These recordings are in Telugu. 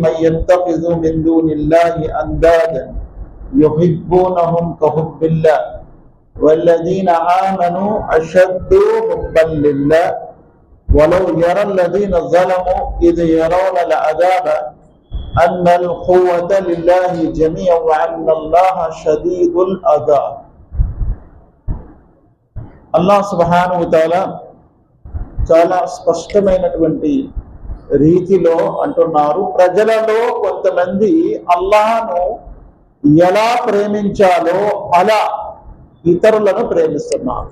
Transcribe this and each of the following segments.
من يتخذ من دون الله أندادا يحبونهم كحب الله والذين آمنوا أشد حبا لله ولو يرى الذين ظلموا إذ يرون العذاب أن القوة لله جميعا وأن الله شديد العذاب. అల్లాహ్ సుబ్హానహు వ తఆలా చాలా స్పష్టమైనటువంటి రీతిలో అంటున్నారు, ప్రజలలో కొంతమంది అల్లాహ్ను ఎలా ప్రేమించాలో అలా ఇతరులను ప్రేమిస్తున్నారు.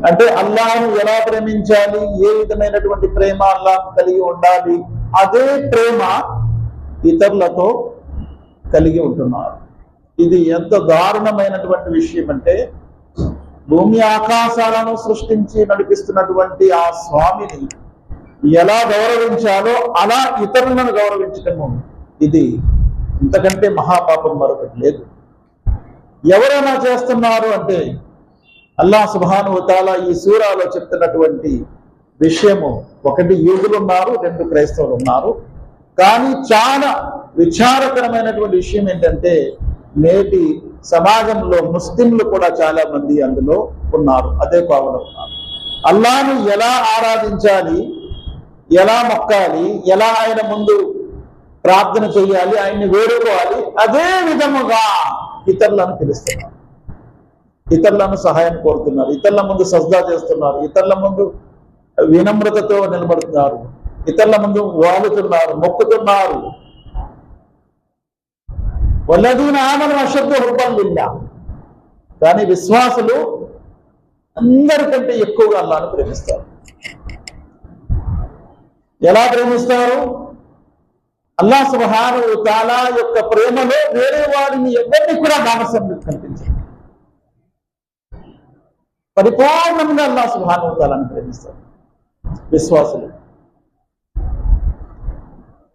అంటే అల్లాహ్ను ఎలా ప్రేమించాలి, ఏ విధమైనటువంటి ప్రేమ అల్లాహ్ కలిగి ఉండాలి, అదే ప్రేమ ఇతరులతో కలిగి ఉంటున్నారు. ఇది ఎంత దారుణమైనటువంటి విషయం అంటే, భూమి ఆకాశాలను సృష్టించి నడిపిస్తున్నటువంటి ఆ స్వామిని ఎలా గౌరవించాలో అలా ఇతరులను గౌరవించటము, ఇది ఇంతకంటే మహాపాపం మరొకటి లేదు. ఎవరైనా చేస్తున్నారు అంటే అల్లాహ్ సుబ్హానహు వ తఆలా ఈ సూరాలో చెప్తున్నటువంటి విషయము, ఒకటి యూదులు ఉన్నారు, రెండు క్రైస్తవులు ఉన్నారు. కానీ చాలా విచారకరమైనటువంటి విషయం ఏంటంటే, నేటి సమాజంలో ముస్లింలు కూడా చాలా మంది అందులో ఉన్నారు, అదే కోవలో ఉన్నారు. అల్లాహ్ను ఎలా ఆరాధించాలి, ఎలా మొక్కాలి, ఎలా ఆయన ముందు ప్రార్థన చేయాలి, ఆయన్ని వేడుకోవాలి, అదే విధముగా ఇతరులను పిలుస్తున్నారు, ఇతరులను సహాయం కోరుతున్నారు, ఇతరుల ముందు సజ్దా చేస్తున్నారు, ఇతరుల ముందు వినమ్రతతో నిలబడుతున్నారు, ఇతరుల ముందు వాలుతున్నారు, మొక్కుతున్నారు. వల్లదీన ఆమను అషద్దు హుబ్బన్ లిల్లాహ్. కానీ విశ్వాసులు అందరికంటే ఎక్కువగా అల్లాహ్ను ప్రేమిస్తారు. ఎలా ప్రేమిస్తారు? అల్లాహ్ సుబ్హానహు వ తఆలా యొక్క ప్రేమలో వేరే వారిని ఎవరిని కూడా భాగస్వామ్యం కల్పించారు. పరిపూర్ణంగా అల్లాహ్ సుబ్హానహు వ తఆలాను ప్రేమిస్తారు విశ్వాసులు.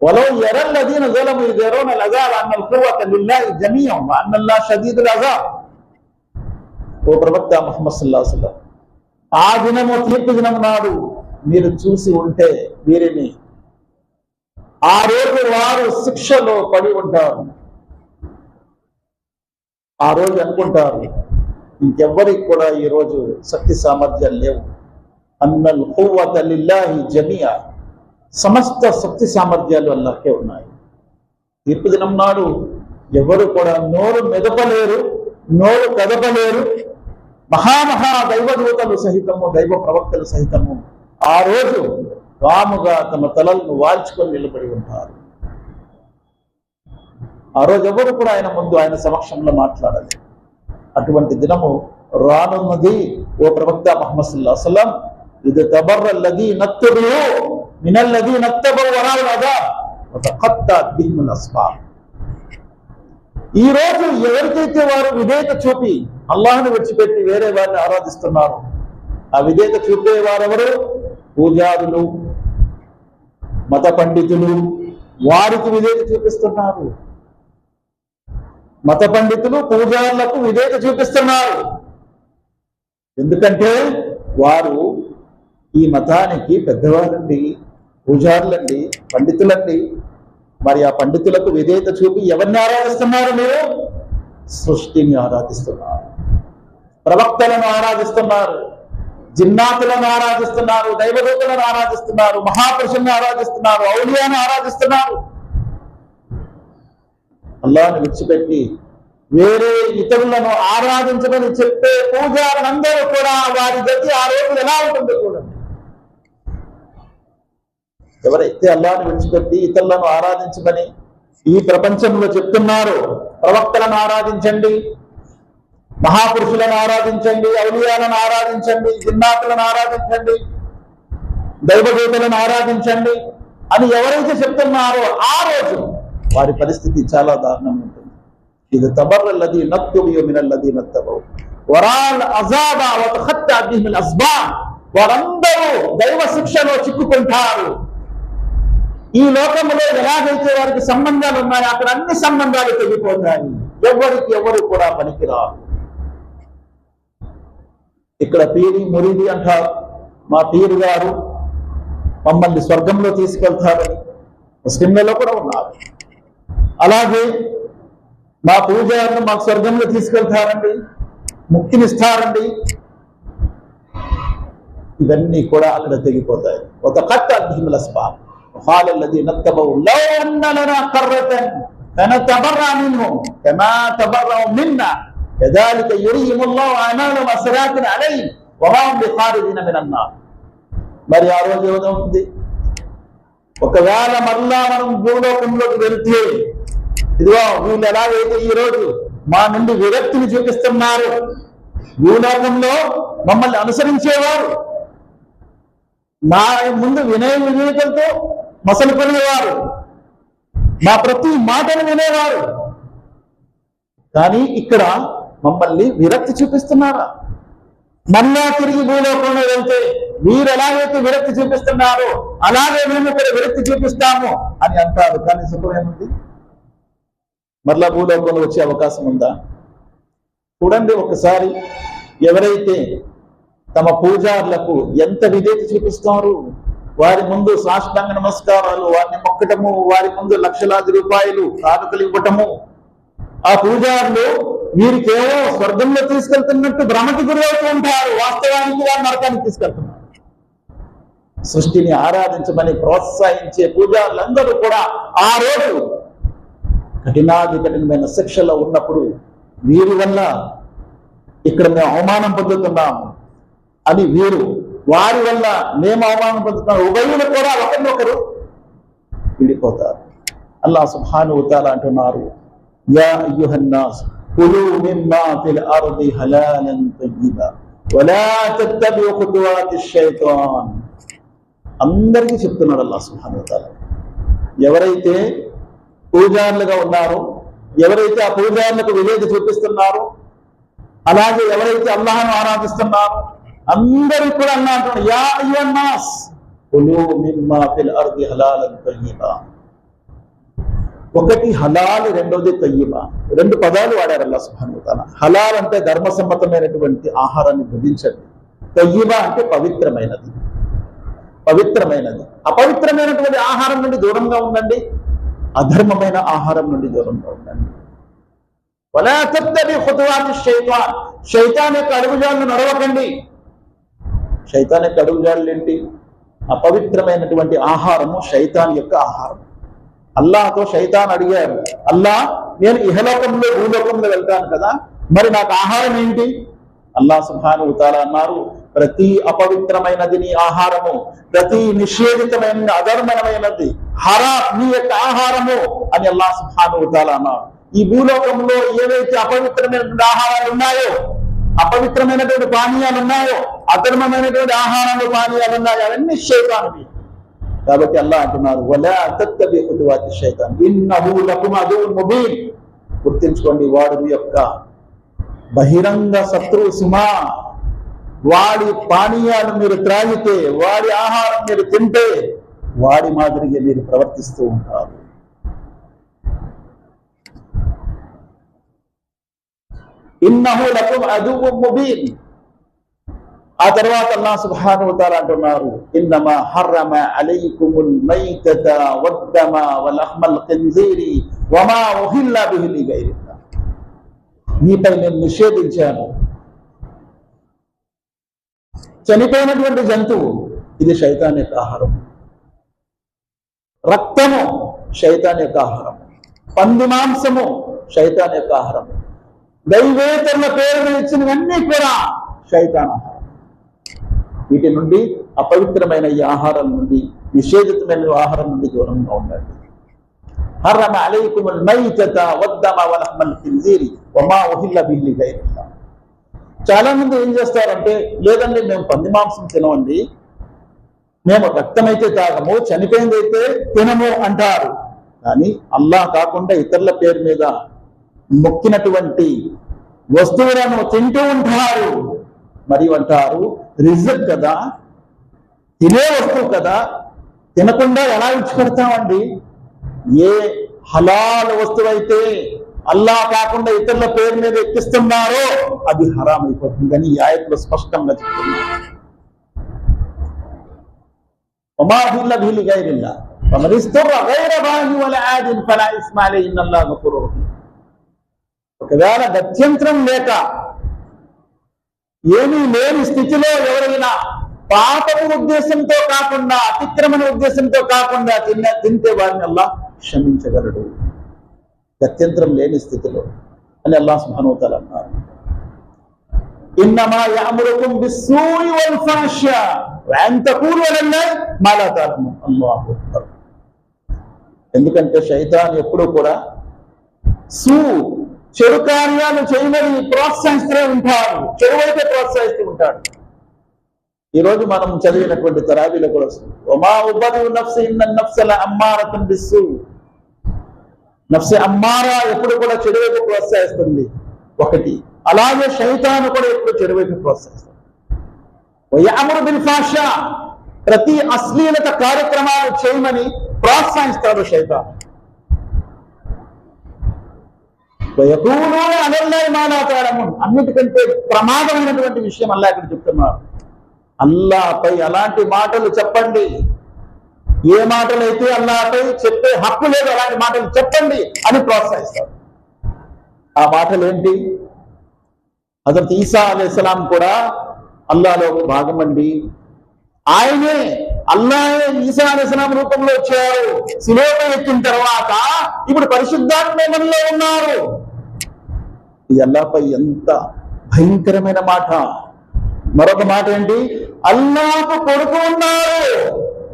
వలౌ యరల్ లదీన జలము ఇద్ యరౌన అల్-అజాబ అన్నల్ ఖువ్వత లిల్లాహి జమీఅన్ వ అన్నల్లాహ షదీదుల్ అజాబ్. ఓ ప్రవక్త ముహమ్మద్ సల్లల్లాహు అలైహి వసల్లం, ఆ దినము, తీర్పు దినము నాడు మీరు చూసి ఉంటే వీరిని, ఆ రోజు వారు శిక్షలో పడి ఉంటారు. ఆ రోజు అనుకుంటారు, ఇంకెవ్వరికి కూడా ఈ రోజు శక్తి సామర్థ్యాలు లేవు. అన్నల్ ఖువ్వత లిల్లాహి జమీఅ, సమస్త శక్తి సామర్థ్యాలు అల్లాహ్కే ఉన్నాయి. తీర్పు దినం నాడు ఎవరు కూడా నోరు మెదపలేరు, నోరు కదపలేరు. మహామహా దైవదూతలు సహితము, దైవ ప్రవక్తలు సహితము ఆ రోజు రాముగా తమ తలలను వాల్చుకొని నిలబడి ఉంటారు. ఆ రోజు ఎవరు కూడా ఆయన ముందు, ఆయన సమక్షంలో మాట్లాడాలి. అటువంటి దినము రానున్నది. ఓ ప్రవక్త ముహమ్మద్ సల్లల్లాహు అలైహి వసల్లం, ఇది తబర్రల్లదీన నత్తబియు మినల్లదీన నత్తబవు వరాల్ అజాబ్ వతఖత్తఅత్ బిహిముల్ అస్బాబ్. ఈ రోజు ఎవరికైతే వారు విధేయత చూపి అల్లాహ్ను విడిచిపెట్టి వేరే వారిని ఆరాధిస్తున్నారు, ఆ విధేయత చూపే వారెవరు? పూజారులు, మత పండితులు, వారికి విధేయత చూపిస్తున్నారు. మత పండితులు పూజారులకు విధేయత చూపిస్తున్నారు. ఎందుకంటే వారు ఈ మతానికి పెద్దవారండి, పూజారులండి, పండితులండి. మరి ఆ పండితులకు విధేయత చూపి ఎవరిని ఆరాధిస్తున్నారు? మీరు సృష్టిని ఆరాధిస్తున్నారు, ప్రవక్తలను ఆరాధిస్తున్నారు, జిన్నాతులను ఆరాధిస్తున్నారు, దైవదూతలను ఆరాధిస్తున్నారు, మహాపురుషులను ఆరాధిస్తున్నారు, ఔలియాను ఆరాధిస్తున్నారు. అల్లాహ్ను విడిచిపెట్టి వేరే ఇతరులను ఆరాధించమని చెప్పే పూజారులందరూ కూడా వారి గతి ఆ రోజు ఎలా ఉంటుందో చూడండి. ఎవరైతే అల్లాహ్ను విడిచిపెట్టి ఇతరులను ఆరాధించమని ఈ ప్రపంచంలో చెప్తున్నారో, ప్రవక్తలను ఆరాధించండి, మహాపురుషులను ఆరాధించండి, ఔలియాలను ఆరాధించండి, జిన్నాతులను ఆరాధించండి, దైవదూతలను ఆరాధించండి అని ఎవరైతే చెప్తున్నారో ఆ రోజు వారి పరిస్థితి చాలా దారుణంగా ఉంటుంది. ఇది తబర్రల్లదీ నత్తబియు మినల్లదీ నత్తబవు వరాల్ అజాబ వతఖత్తఅత్ బిహిముల్ అస్బాబ్. వారందరూ దైవ శిక్షలో చిక్కుకుంటారు. ఈ లోకంలో ఎలాగైతే వారికి సంబంధాలు ఉన్నాయో అక్కడ అన్ని సంబంధాలు తెగిపోతాయి. ఎవరికి ఎవరు కూడా పనికిరారు. ఇక్కడ పీరి మురిది అంటారు, మా పీరు గారు మమ్మల్ని స్వర్గంలో తీసుకెళ్తారని, ముస్లింలలో కూడా ఉన్నారు. అలాగే మా పూజారులు మాకు స్వర్గంలో తీసుకెళ్తారండి, ముక్తినిస్తారండి, ఇవన్నీ కూడా అక్కడ తెగిపోతాయి. ఒక కట్ట అద్భుతస్పాం قال الذين اتبعوا لو ان لنا قرة فنتبرأ منهم كما تبرأوا منا كذلك يريهم الله أعمالهم حسرات عليهم وما هم بخارجين من النار. మరి ఆ రోజు ఏమవుతుంది? ఒకవేళ మరలా మనం భూలోకంలోకి వెళ్తే ఇదిగో వీళ్ళు ఎలాగైతే ఈ రోజు మా నుండి విరక్తిని చూపిస్తున్నారు, భూలోకంలో మమ్మల్ని అనుసరించేవారు, మా ముందు వినయ వివేకంతో మసలుకునేవారు, మా ప్రతి మాటను వినేవారు, కానీ ఇక్కడ మమ్మల్ని విరక్తి చూపిస్తున్నారా? మళ్ళా తిరిగి భూలోకంలో వెళ్తే మీరు ఎలాగైతే విరక్తి చూపిస్తున్నారో అలాగే మేము ఇక్కడ విరక్తి చూపిస్తాము అని అంటారు. కానీ సుఖమేముంది? మరలా భూలోకంలో వచ్చే అవకాశం ఉందా? చూడండి ఒకసారి, ఎవరైతే తమ పూజారులకు ఎంత విధేయత చూపిస్తారు, వారి ముందు సాష్టాంగ నమస్కారాలు, వారిని మొక్కటము, వారి ముందు లక్షలాది రూపాయలు కానుకలు ఇవ్వటము, ఆ పూజారులు వీరికేవో స్వర్గంలో తీసుకెళ్తున్నట్టు భ్రమకి గురవుతూ ఉంటారు, వాస్తవానికి వారు నరకానికి తీసుకెళ్తున్నారు. సృష్టిని ఆరాధించమని ప్రోత్సహించే పూజారులందరూ కూడా ఆ రోజు కఠినమైన శిక్షలో ఉన్నప్పుడు వీరి వల్ల ఇక్కడ మేము అవమానం పొందుతున్నాము అని వీరు, వారి వల్ల మేము అవమానం పొందుతున్నాం, ఉభయులు కూడా ఒకరినొకరు విడిపోతారు. అల్లాహ్ సుబ్హానహు వ తఆలా అంటున్నారు, యా అయ్యుహన్నాస్ కులూ మిమ్మా ఫిల్ అర్ది హలాలన్ తయ్యిబా వలా తత్తబిఉ ఖుతువాతిష్ షైతాన్. అందరికీ చెప్తున్నాడు అల్లాహ్ సుబ్హానహు వ తఆలా. ఎవరైతే పూజారులుగా ఉన్నారో, ఎవరైతే ఆ పూజారులకు విధేయత చూపిస్తున్నారో, అలాగే ఎవరైతే అల్లాహ్ను ఆరాధిస్తున్నారో అందరూ కూడా అల్లాహ్ అంటున్నాడు, యా అయ్యుహన్నాస్ కులూ మిమ్మా ఫిల్ అర్ది హలాలన్ తయ్యిబా. ఒకటి హలాల్, రెండోది తయ్యిబా. రెండు పదాలు వాడారు అల్లాహ్ సుబ్హానహు వ తఆలా. హలాల్ అంటే ధర్మసమ్మతమైనటువంటి ఆహారాన్ని భుజించండి, తయ్యిబా అంటే పవిత్రమైనది. అపవిత్రమైనటువంటి ఆహారం నుండి దూరంగా ఉండండి, అధర్మమైన ఆహారం నుండి దూరంగా ఉండండి. వలా తత్తబిఉ ఖుతువాతిష్ షైతాన్, శైతాన్ యొక్క అడుగుజాడలను నడవకండి. శైతాన్ యొక్క అడుగుజాడలు ఏంటి? అపవిత్రమైనటువంటి ఆహారము శైతాన్ యొక్క ఆహారం. అల్లాహ్తో శైతాన్ అడిగారు, అల్లాహ్ నేను ఇహలోకంలో భూలోకంలో వెళ్తాను కదా, మరి నాకు ఆహారం ఏంటి? అల్లాహ్ సుబ్హానహు వ తఆలా అన్నారు, ప్రతి అపవిత్రమైనది నీ ఆహారము, ప్రతి నిషేధితమైన అధర్మమైనది హరామ్ నీ యొక్క ఆహారము అని అల్లాహ్ సుబ్హానహు వ తఆలా అన్నారు. ఈ భూలోకంలో ఏవైతే అపవిత్రమైనటువంటి ఆహారాలు ఉన్నాయో, అపవిత్రమైనటువంటి పానీయాలు ఉన్నాయో, అధర్మమైనటువంటి ఆహారాలు పానీయాలు ఉన్నాయో, అవన్నీ శైతానువి. కాబట్టి అల్లాహ్ అంటున్నారు, వలా తత్తబిఉ ఖుతువాతిష్ షైతాన్ ఇన్నహు లకుమ్ అదువ్వున్ ముబీన్. గుర్తించుకోండి, వాడు మీ యొక్క బహిరంగ శత్రువు సుమా. వాడి పానీయాలు మీరు త్రాగితే, వాడి ఆహారం మీరు తింటే, వాడి మాదిరిగా మీరు ప్రవర్తిస్తూ ఉంటారు. ఇన్నహు లకుమ్ అదువ్వున్ ముబీన్. ఆ తర్వాత అల్లాహ్ సుబ్హానహు వ తఆలా అంటున్నారు, ఇన్నమా హర్రమ అలైకుముల్ మైతత వద్దమ వలహ్మల్ ఖిన్జీరి వమా ఉహిల్ల బిహి లిగైరిల్లాహ్. మీపై నేను నిషేధించాను చనిపోయినటువంటి జంతువు, ఇది శైతాన్ యొక్క ఆహారం. రక్తము శైతాన్ యొక్క ఆహారం, పంది మాంసము శైతాన్ యొక్క ఆహారం, దైవేతరుల పేరును ఇచ్చినవన్నీ కూడా శైతాన్ ఆహారం. వీటి నుండి, అపవిత్రమైన ఈ ఆహారం నుండి, నిషేధితమైన ఆహారం నుండి దూరంగా ఉండండి. హర్రమ అలైకుముల్ మైతత వద్దమ వలహ్మల్ ఖిన్జీరి వమా ఉహిల్ల బిహి లిగైరిల్లాహ్. చాలా మంది ఏం చేస్తారంటే, లేదండి మేము పంది మాంసం తినమండి, మేము రక్తమైతే తాగము, చనిపోయిందైతే తినము అంటారు. కానీ అల్లాహ్ కాకుండా ఇతరుల పేరు మీద మొక్కినటువంటి వస్తువులను తింటూ ఉంటారు. మరియు అంటారు, రిజక్ కదా, తినే వస్తువు కదా, తినకుండా ఎలా ఇచ్చిపెడతామండి? ఏ హలాల్ వస్తువు అయితే అల్లాహ్ కాకుండా ఇతరుల పేరు మీద ఎక్కిస్తున్నారో అది హరాం అయిపోతుందని ఈ ఆయత్తులో స్పష్టంగా చెప్తున్నారు. వమా ఉహిల్ల బిహి లిగైరిల్లాహ్ ఒకవేళ గత్యంతరం లేక ఏమీ లేని స్థితిలో ఎవరైనా పాపపు ఉద్దేశంతో కాకుండా, అతిక్రమణ ఉద్దేశంతో కాకుండా తింటే వారిని అల్లాహ్ క్షమించగలడు, గత్యంతరం లేని స్థితిలో అని అల్లాహ్ సుబ్హానహు వ తఆలా అన్నారు. ఇన్నమా యఅమురుకుం బిస్సూయి వల్ ఫాహ్షా వ అన్ తఖూలు అలల్లాహి మా లా తఅలమూన్. అల్లాహు అక్బర్. ఎందుకంటే శైతాన్ ఎప్పుడూ కూడా చెడు కార్యాలు చేయమని ప్రోత్సహిస్తూనే ఉంటాడు, చెడువైతే ప్రోత్సహిస్తూ ఉంటాడు. ఈరోజు మనం చదివినటువంటి తరాబీలో కూడా వస్తుంది, వమా ఉబరిఉ నఫ్సి ఇన్న నఫ్స లఅమ్మారతున్ బిస్సూ. నఫ్సె అమ్మారా ఎప్పుడు కూడా చెడువైపు ప్రోత్సహిస్తుంది ఒకటి. అలాగే శైతాను కూడా ఎప్పుడు చెడువైపు ప్రోత్సహిస్తుంది. వయఅమురు బిల్ ఫాహ్షా, ప్రతి అశ్లీలత కార్యక్రమాలు చేయమని ప్రోత్సహిస్తాడు శైతాన్. వయఖూలూన అలల్లాహి మా లా తఅలమూన్, అన్నిటికంటే ప్రమాదమైనటువంటి విషయం అల్లాహ్ ఇక్కడ చెప్తున్నారు. అల్లాహ్పై అలాంటి మాటలు చెప్పండి, ఏ మాటలైతే అల్లాహ్పై చెప్పే హక్కు లేదు అలాంటి మాటలు చెప్పండి అని ప్రోత్సహిస్తారు. ఆ మాటలు ఏంటి? హజరత్ ఈసా అలైహిస్సలాం కూడా అల్లాహ్లో ఒక భాగం అండి. ఆయనే అల్లాహే ఈసా అలైహిస్సలాం రూపంలో వచ్చారు. శిలువపై ఎక్కిన తర్వాత ఇప్పుడు పరిశుద్ధాత్మ మనలో ఉన్నారు. ఇది అల్లాహ్పై ఎంత భయంకరమైన మాట. మరొక మాట ఏంటి? అల్లాహ్కు కొడుకు ఉన్నారు.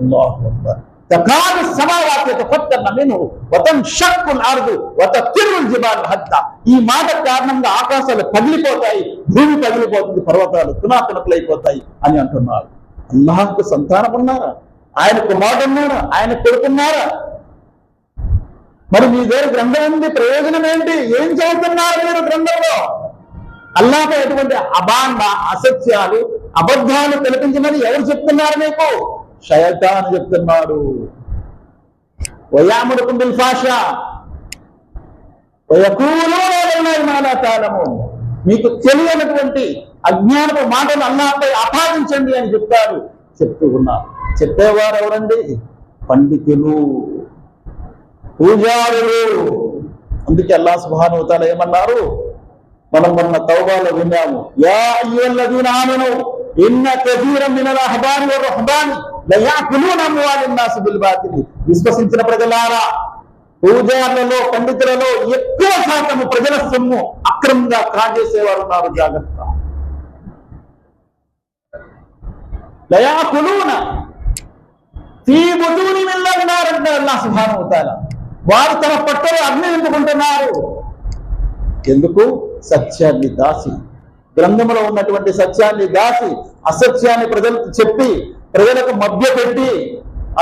అల్లాహు అక్బర్. తకాదు సమావాతు యతఫత్తర్న మిన్హు వతన్షక్కుల్ అర్దు వతతిర్రుల్ జిబాలు హద్దా. ఈ మాట కారణంగా ఆకాశాలు పగిలిపోతాయి, భూమి పగిలిపోతుంది, పర్వతాలు తునాతునకులైపోతాయి అని అంటున్నారు. అల్లాహ్కు సంతానం ఉన్నారా? ఆయన కుమారుడు ఉన్నారా? ఆయన కొడుకున్నారా? మరి మీ దగ్గర గ్రంథం ఉంది, ప్రయోజనం ఏంటి? ఏం చదువుతున్నారు మీరు గ్రంథంలో? అల్లాహ్పై ఎటువంటి అసత్యాలు, అబద్ధాలు కల్పించమని ఎవరు చెప్తున్నారు మీకు? శైతాన్ చెప్తున్నాడు. వయఅమురుకుం బిల్ ఫాహ్షా వయఖూలూన అలల్లాహి మా లా తఅలమూన్. మీకు తెలియనటువంటి అజ్ఞానపు మాటలు అల్లాహ్పై ఆపాదించండి అని చెప్తారు, చెప్తూ ఉన్నారు. చెప్పేవారు ఎవరండి? పండితులు, పూజారులు. అందుకే అల్లాహ్ సుబ్హానహు వ తఆలా ఏమన్నారు? మనం మొన్న తౌబాలో విన్నాము, యా అయ్యుహల్లదీన ఆమనూ ఇన్న కసీరం మినల్ అహ్బారి వ రుహ్బాని లయఅకులూన అమ్వాలన్ నాస్ బిల్ బాతిల్. విశ్వసించిన ప్రజలారా, పూజారులలో, పండితులలో ఎక్కువ శాతము ప్రజల సొమ్ము అక్రమంగా కాజేసేవారు ఉన్నారు, జాగ్రత్త. లయఅకులూన ఫీ బుతూని మిన్ నార్ అంటారు అల్లాహ్ సుబ్హానహు వ తఆలా. వారు తమ పట్టలు అగ్ని నింపుకుంటున్నారు. ఎందుకు? సత్యాన్ని దాసి, గ్రంథంలో ఉన్నటువంటి సత్యాన్ని దాసి అసత్యాన్ని ప్రజలకు చెప్పి, ప్రజలకు మధ్య పెట్టి,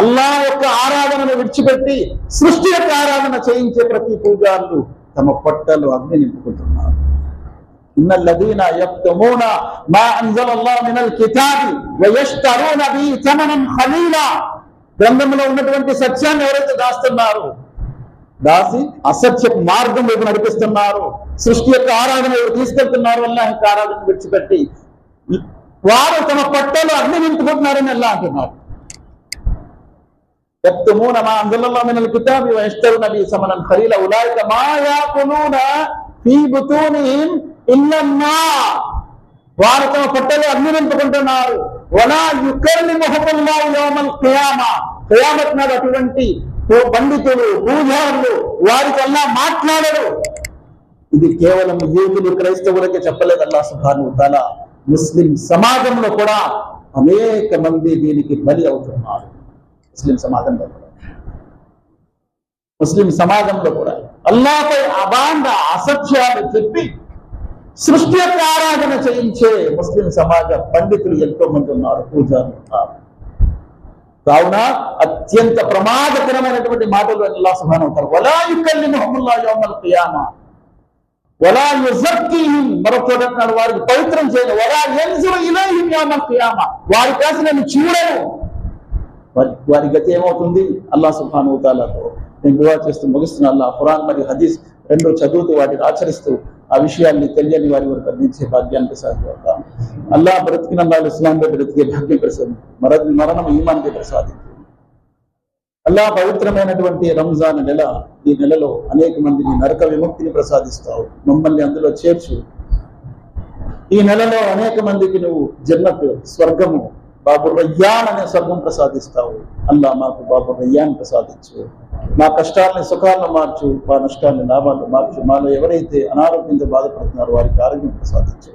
అల్లాహ్ యొక్క ఆరాధనను విడిచిపెట్టి సృష్టి యొక్క ఆరాధన చేయించే ప్రతి పూజారులు తమ పొట్టలు అగ్ని నింపుకుంటున్నారు. ఇన్నల్లదీన యక్తుమూన మా అంజలల్లాహు మినల్ కితాబి వయష్తరూన బిహి థమనన్ ఖలీలా. గ్రంథంలో ఉన్నటువంటి సత్యాన్ని ఎవరైతే దాస్తున్నారు, దాసి అసత్య మార్గం వైపు నడిపిస్తున్నారు, సృష్టి యొక్క ఆరాధన తీసుకెళ్తున్నారు, అల్లాహ్ యొక్క ఆరాధన విడిచిపెట్టి వారు తమ పట్టలు అగ్ని నింపుకుంటున్నారని అల్లాహ్ అంటున్నారు. యక్తుమూన మా అంజలల్లాహు మినల్ కితాబి వయష్తరూన బిహి థమనన్ ఖలీలా ఉలైక మా యాకులూన ఫీ బుతూనిహిమ్ ఇల్లన్ నార్. వారు తమ పట్టలు అగ్ని నింపుకుంటున్నారు. వలా యుకల్లిముహుముల్లాహు యౌమల్ ఖియామా. ఖియామత్ నాడు అటువంటి పండితులు, పూజారులు వారికి అల్లాహ్ మాట్లాడరు. ఇది కేవలం యూదులు, క్రైస్తవులకే చెప్పలేదు అల్లాహ్ సుబ్హానహు వ తఆలా. ముస్లిం సమాజంలో కూడా అనేక మంది దీనికి బలి అవుతున్నారు. ముస్లిం సమాజంలో కూడా అల్లాహ్పై అబాండ అసత్యాలు చెప్పి సృష్టి యొక్క ఆరాధన చేయించే ముస్లిం సమాజ పండితులు ఎంతో మంది ఉన్నారు, పూజారులు ఉన్నారు. కావున అత్యంత ప్రమాదకరమైనటువంటి మాటలు అల్లాహ్ సుబ్హానహు వ తఆలా వలా యుకల్లిముహుముల్లాహు యౌమల్ ఖియామా వలా యుజక్కీహిం. మరొక చోట అంటున్నాడు, వారికి పవిత్రం చేయను. వలా యన్జురు ఇలైహిం యౌమల్ ఖియామా. వారి కోసం నేను చూడను. వారి గతి ఏమవుతుంది? అల్లాహ్ సుబ్హానహు వ తఆలాతో నేను దుఆ చేస్తూ ముగిస్తున్నాను. అల్లాహ్ ఖురాన్ మరియు హదీస్ రెండు చదువుతూ వాటిని ఆచరిస్తూ ఆ విషయాన్ని తెలియని వారి వరకు అందించే భాగ్యాన్ని ప్రసాదించాం. అల్లాహ్ బ్రతికిన ఇస్లాంలో బ్రతికే భాగ్యం ప్రసాదించు, మరణం ఈమాన్కి ప్రసాదించు. అల్లా పవిత్రమైనటువంటి రంజాన్ నెల, ఈ నెలలో అనేక మందిని నరక విముక్తిని ప్రసాదిస్తావు, మమ్మల్ని అందులో చేర్చు. ఈ నెలలో అనేక మందికి నువ్వు జన్నత్, స్వర్గము, బాబు రయ్యాన్ అనే స్వర్గం ప్రసాదిస్తావు. అల్లా మాకు బాబు రయ్యాన్ ప్రసాదించు. మా కష్టాలని సుఖాలను మార్చు, మా నష్టాలని లాభాలను మార్చు. మాలో ఎవరైతే అనారోగ్యంతో బాధపడుతున్నారో వారికి ఆరోగ్యం ప్రసాదించు.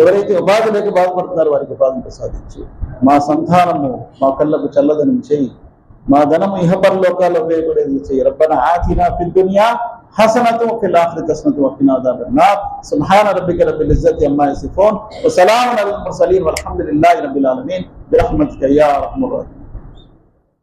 ఎవరైతే ఉపాధి లేక బాధపడుతున్నారో వారికి ఉపాధిని ప్రసాదించు. మా సంతానము మా కళ్ళకు చల్లదనం చేయి. మా ధనము ఇహపరలోకాల్లో ఉపయోగపడేది చేయి. రబ్బనా ఆతినా ఫిద్ దునియా హసనతుం ఫిల్ ఆఖిరతి హసనతుం వఖినా అదాబన్నార్. సుబ్హాన రబ్బిక రబ్బిల్ ఇజ్జతి అమ్మా యసిఫూన్ వ సలామున్ అలల్ ముర్సలీన్ వల్హమ్దులిల్లాహి రబ్బిల్ ఆలమీన్ బిరహ్మతిక యా అర్హమర్ రాహిమీన్.